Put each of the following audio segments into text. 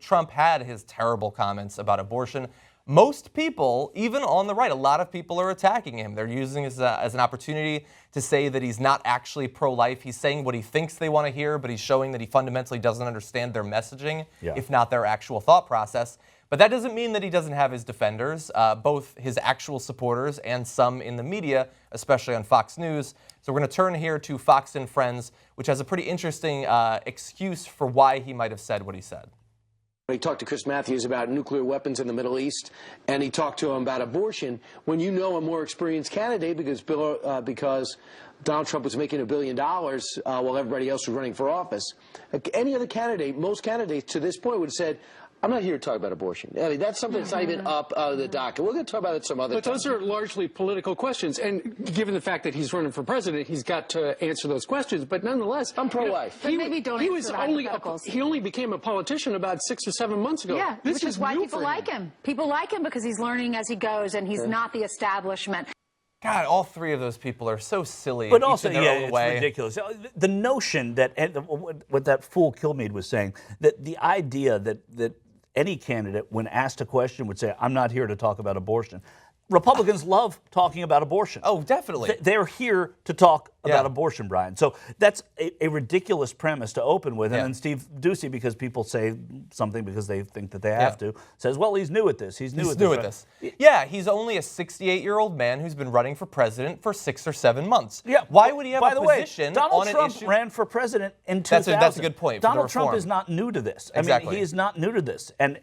Trump had his terrible comments about abortion, most people, even on the right, a lot of people are attacking him. They're using it as an opportunity to say that he's not actually pro-life. He's saying what he thinks they want to hear, but he's showing that he fundamentally doesn't understand their messaging, if not their actual thought process. But that doesn't mean that he doesn't have his defenders, both his actual supporters and some in the media, especially on Fox News. So we're going to turn here to Fox and Friends, which has a pretty interesting excuse for why he might have said what he said. He talked to Chris Matthews about nuclear weapons in the Middle East, and he talked to him about abortion. When you know a more experienced candidate, because Donald Trump was making $1 billion while everybody else was running for office, any other candidate, most candidates to this point would have said, I'm not here to talk about abortion. I mean, that's something that's not even up out of the docket. We're going to talk about it some other time. But those are largely political questions. And given the fact that he's running for president, he's got to answer those questions. But nonetheless, I'm pro-life. He only became a politician about 6 or 7 months ago. Yeah, this which is why people like him. People like him because he's learning as he goes, and he's not the establishment. God, all three of those people are so silly. But also, in their own way. Ridiculous. The notion that, what that fool Kilmeade was saying, that the idea that any candidate, when asked a question, would say, I'm not here to talk about abortion. Republicans love talking about abortion. Oh, definitely. They're here to talk about abortion, Brian. So that's a ridiculous premise to open with. And then Steve Doocy, because people say something because they think that they have to, says, well, he's new at this. He's new at this. Yeah, he's only a 68-year-old man who's been running for president for 6 or 7 months. Yeah. Why would he have a position Donald on an Trump issue? ran for president in 2000. That's a good point. Donald Trump is not new to this. Exactly. I mean, he is not new to this. And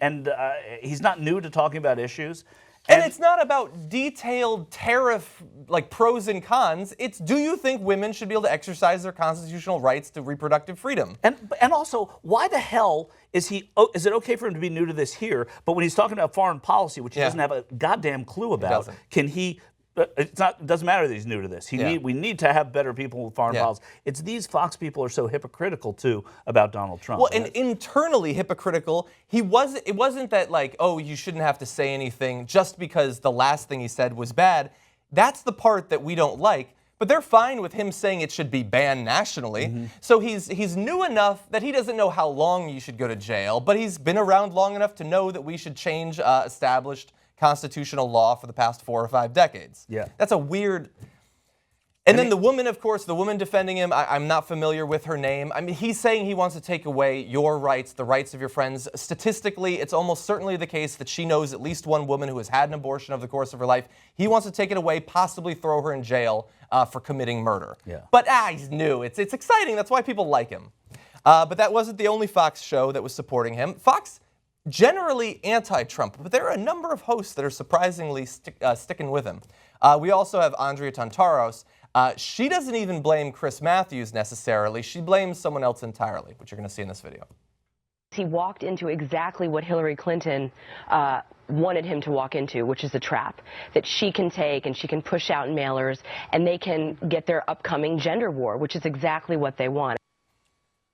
he's not new to talking about issues. And it's not about detailed tariff, like pros and cons. It's, do you think women should be able to exercise their constitutional rights to reproductive freedom? And also, why the hell is it okay for him to be new to this here, but when he's talking about foreign policy, which he doesn't have a goddamn clue about, can he? It doesn't matter that he's new to this. We need to have better people with foreign policy. It's these Fox people are so hypocritical too about Donald Trump. Well, and internally hypocritical. It wasn't that like, oh, you shouldn't have to say anything just because the last thing he said was bad. That's the part that we don't like. But they're fine with him saying it should be banned nationally. So he's new enough that he doesn't know how long you should go to jail, but he's been around long enough to know that we should change established constitutional law for the past 4 or 5 decades. Yeah. That's a weird... And then the woman, of course, the woman defending him, I'm not familiar with her name. I mean, he's saying he wants to take away your rights, the rights of your friends. Statistically, it's almost certainly the case that she knows at least one woman who has had an abortion over the course of her life. He wants to take it away, possibly throw her in jail for committing murder. Yeah. But he's new. It's exciting. That's why people like him. But that wasn't the only Fox show that was supporting him. Fox generally anti-Trump, but there are a number of hosts that are surprisingly sticking with him. We also have Andrea Tantaros. She doesn't even blame Chris Matthews necessarily. She blames someone else entirely, which you're going to see in this video. He walked into exactly what Hillary Clinton wanted him to walk into, which is a trap that she can take and she can push out in mailers and they can get their upcoming gender war, which is exactly what they want.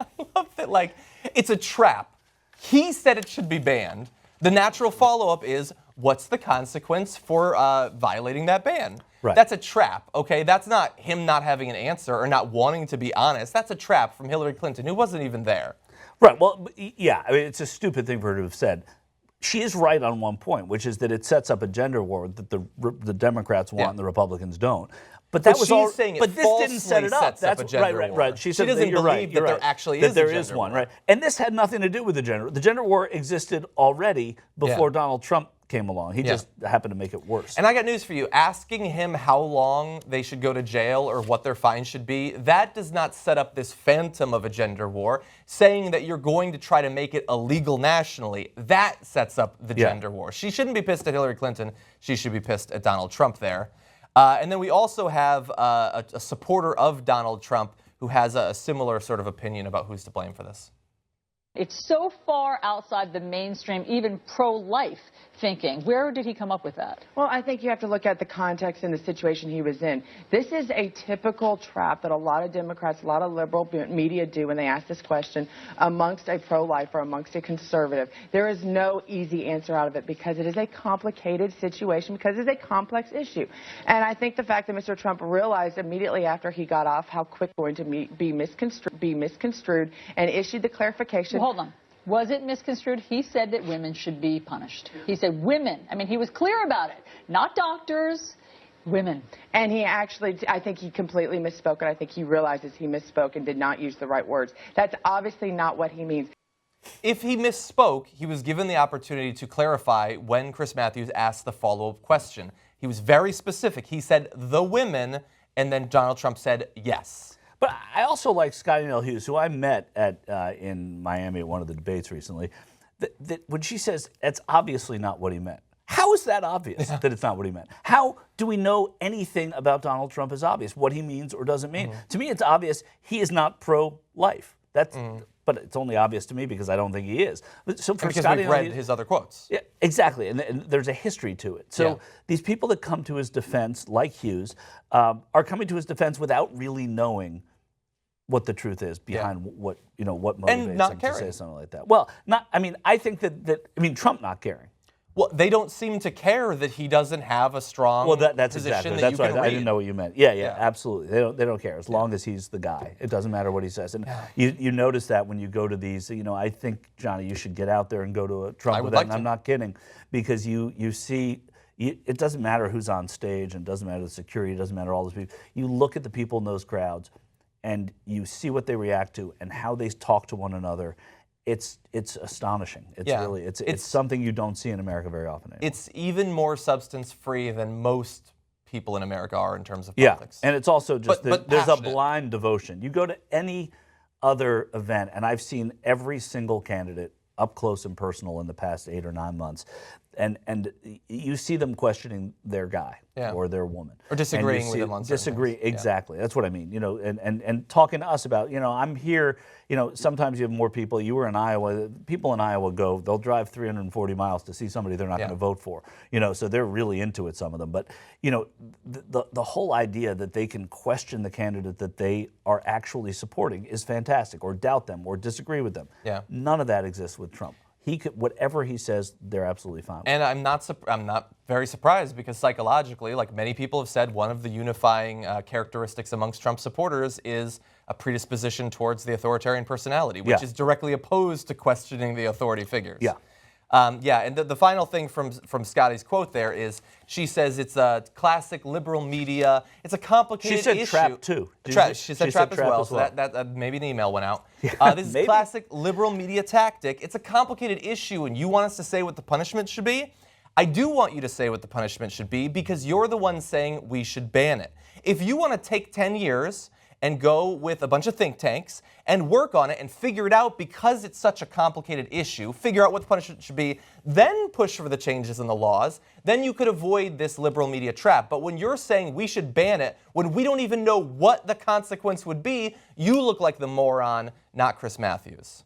I love that, like, it's a trap. He said it should be banned. The natural follow-up is, what's the consequence for violating that ban? Right. That's a trap, okay? That's not him not having an answer or not wanting to be honest. That's a trap from Hillary Clinton, who wasn't even there. Right, well, yeah, I mean, it's a stupid thing for her to have said. She is right on one point, which is that it sets up a gender war that the Democrats want and the Republicans don't. But that was all. But this didn't set it up. That's right. She said doesn't believe that there actually is a gender war. Right? And this had nothing to do with the gender. The gender war existed already before Donald Trump came along. He just happened to make it worse. And I got news for you. Asking him how long they should go to jail or what their fine should be, that does not set up this phantom of a gender war. Saying that you're going to try to make it illegal nationally, that sets up the gender war. She shouldn't be pissed at Hillary Clinton. She should be pissed at Donald Trump there. And then we also have a supporter of Donald Trump who has a similar sort of opinion about who's to blame for this. It's so far outside the mainstream, even pro-life thinking. Where did he come up with that? Well, I think you have to look at the context and the situation he was in. This is a typical trap that a lot of Democrats, a lot of liberal media do when they ask this question amongst a pro-lifer, amongst a conservative. There is no easy answer out of it because it is a complicated situation, because it's a complex issue. And I think the fact that Mr. Trump realized immediately after he got off how quick going to be misconstrued and issued the clarification. Well, hold on. Was it misconstrued? He said that women should be punished. He said women. I mean, he was clear about it. Not doctors, women. And he actually, I think he completely misspoke, and I think he realizes he misspoke and did not use the right words. That's obviously not what he means. If he misspoke, he was given the opportunity to clarify when Chris Matthews asked the follow-up question. He was very specific. He said the women, and then Donald Trump said yes. But I also like Scotty Nell Hughes, who I met in Miami at one of the debates recently, that when she says that's obviously not what he meant. How is that obvious that it's not what he meant? How do we know anything about Donald Trump is obvious, what he means or doesn't mean? To me, it's obvious he is not pro-life. But it's only obvious to me because I don't think he is. So for because Scotty we've read his other quotes. Yeah, exactly, and there's a history to it. So these people that come to his defense, like Hughes, are coming to his defense without really knowing what the truth is behind what motivates them to say something like that. Well, I think that Trump not caring. Well, they don't seem to care that he doesn't have a strong that's position exactly. that you can read. I didn't know what you meant. Yeah, absolutely. They don't care as long as he's the guy. It doesn't matter what he says. And you notice that when you go to these. I think, Johnny, you should get out there and go to a Trump event. And I'm not kidding, because you see. It doesn't matter who's on stage, and it doesn't matter the security. It doesn't matter all those people. You look at the people in those crowds, and you see what they react to and how they talk to one another. It's astonishing. It's something you don't see in America very often anymore. It's even more substance-free than most people in America are in terms of politics. And it's also just but there's a passionate. blind devotion. You go to any other event, and I've seen every single candidate up close and personal in the past 8 or 9 months, and you see them questioning their guy or their woman, or disagreeing with them on certain things. Exactly. That's what I mean. And talking to us about, I'm here. Sometimes you have more people. You were in Iowa. People in Iowa they'll drive 340 miles to see somebody they're not going to vote for. So they're really into it, some of them. But the whole idea that they can question the candidate that they are actually supporting is fantastic, or doubt them, or disagree with them. Yeah. None of that exists with Trump. He could, whatever he says, they're absolutely fine with. And I'm not very surprised, because psychologically, like many people have said, one of the unifying characteristics amongst Trump supporters is a predisposition towards the authoritarian personality, which is directly opposed to questioning the authority figures. And the final thing from Scotty's quote there is, she says it's a classic liberal media. It's a complicated issue. She said trap too. She said trap as well. So that maybe an email went out. This is classic liberal media tactic. It's a complicated issue, and you want us to say what the punishment should be? I do want you to say what the punishment should be, because you're the one saying we should ban it. If you want to take 10 years and go with a bunch of think tanks and work on it and figure it out, because it's such a complicated issue, figure out what the punishment should be, then push for the changes in the laws, then you could avoid this liberal media trap. But when you're saying we should ban it, when we don't even know what the consequence would be, you look like the moron, not Chris Matthews.